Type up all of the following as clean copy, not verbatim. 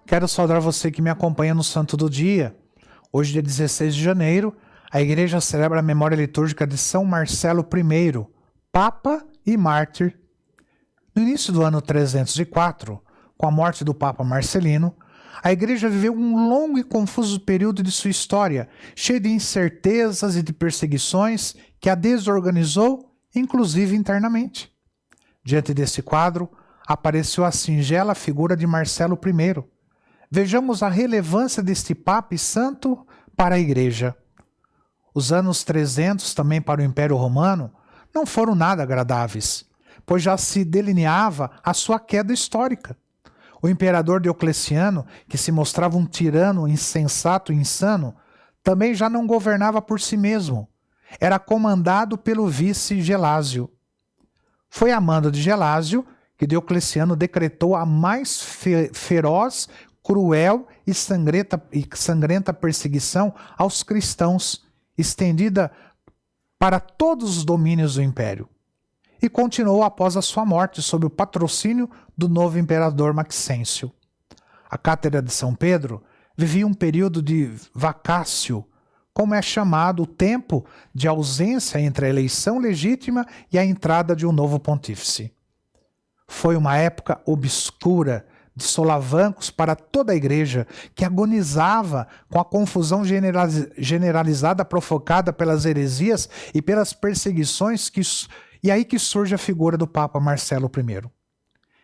Quero saudar você que me acompanha no Santo do Dia. Hoje, dia 16 de janeiro, a Igreja celebra a memória litúrgica de São Marcelo I, Papa e Mártir. No início do ano 304, com a morte do Papa Marcelino, a Igreja viveu um longo e confuso período de sua história, cheio de incertezas e de perseguições que a desorganizou, inclusive internamente. Diante desse quadro, apareceu a singela figura de Marcelo I. Vejamos a relevância deste Papa e Santo para a Igreja. Os anos 300 também para o Império Romano não foram nada agradáveis, pois já se delineava a sua queda histórica. O imperador Diocleciano, que se mostrava um tirano insensato e insano, também já não governava por si mesmo. Era comandado pelo vice Gelásio. Foi a mando de Gelásio que Diocleciano decretou a mais feroz, cruel e sangrenta perseguição aos cristãos, estendida para todos os domínios do império. E continuou após a sua morte sob o patrocínio do novo imperador Maxêncio. A Cátedra de São Pedro vivia um período de vacácio, como é chamado o tempo de ausência entre a eleição legítima e a entrada de um novo pontífice. Foi uma época obscura, de solavancos para toda a Igreja, que agonizava com a confusão generalizada provocada pelas heresias e pelas perseguições, e aí que surge a figura do Papa Marcelo I.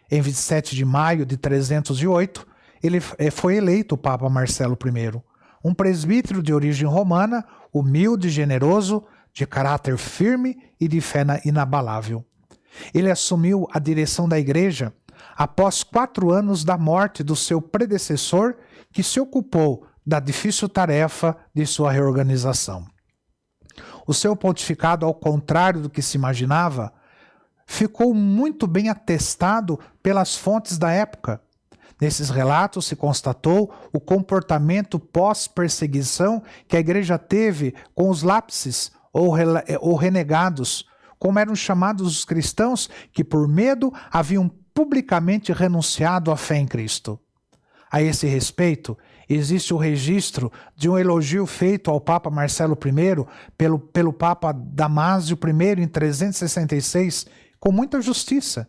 Em 27 de maio de 308, ele foi eleito o Papa Marcelo I, um presbítero de origem romana, humilde e generoso, de caráter firme e de fé inabalável. Ele assumiu a direção da Igreja após 4 anos da morte do seu predecessor, que se ocupou da difícil tarefa de sua reorganização. O seu pontificado, ao contrário do que se imaginava, ficou muito bem atestado pelas fontes da época. Nesses relatos se constatou o comportamento pós-perseguição que a Igreja teve com os lápices ou renegados, como eram chamados os cristãos que por medo haviam publicamente renunciado à fé em Cristo. A esse respeito, existe o registro de um elogio feito ao Papa Marcelo I pelo Papa Damásio I em 366, com muita justiça.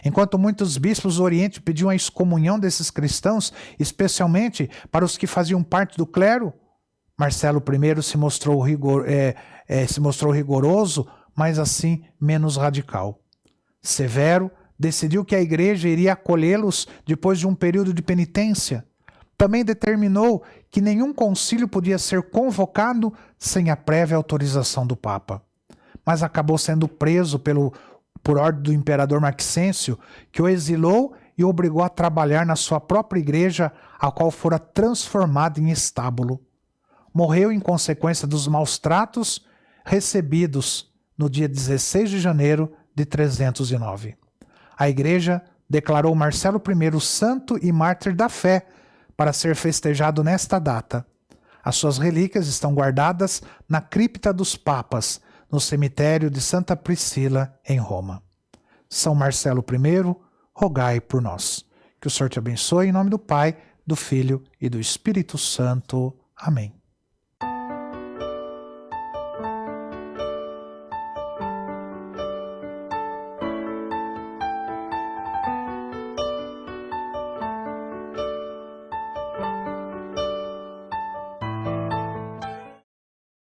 Enquanto muitos bispos do Oriente pediam a excomunhão desses cristãos, especialmente para os que faziam parte do clero, Marcelo I se mostrou rigoroso, mas assim menos radical. Severo, decidiu que a Igreja iria acolhê-los depois de um período de penitência. Também determinou que nenhum concílio podia ser convocado sem a prévia autorização do Papa. Mas acabou sendo preso por ordem do imperador Maxêncio, que o exilou e o obrigou a trabalhar na sua própria igreja, a qual fora transformada em estábulo. Morreu em consequência dos maus tratos recebidos no dia 16 de janeiro de 309. A Igreja declarou Marcelo I santo e mártir da fé para ser festejado nesta data. As suas relíquias estão guardadas na cripta dos papas, no cemitério de Santa Priscila, em Roma. São Marcelo I, rogai por nós. Que o Senhor te abençoe em nome do Pai, do Filho e do Espírito Santo. Amém.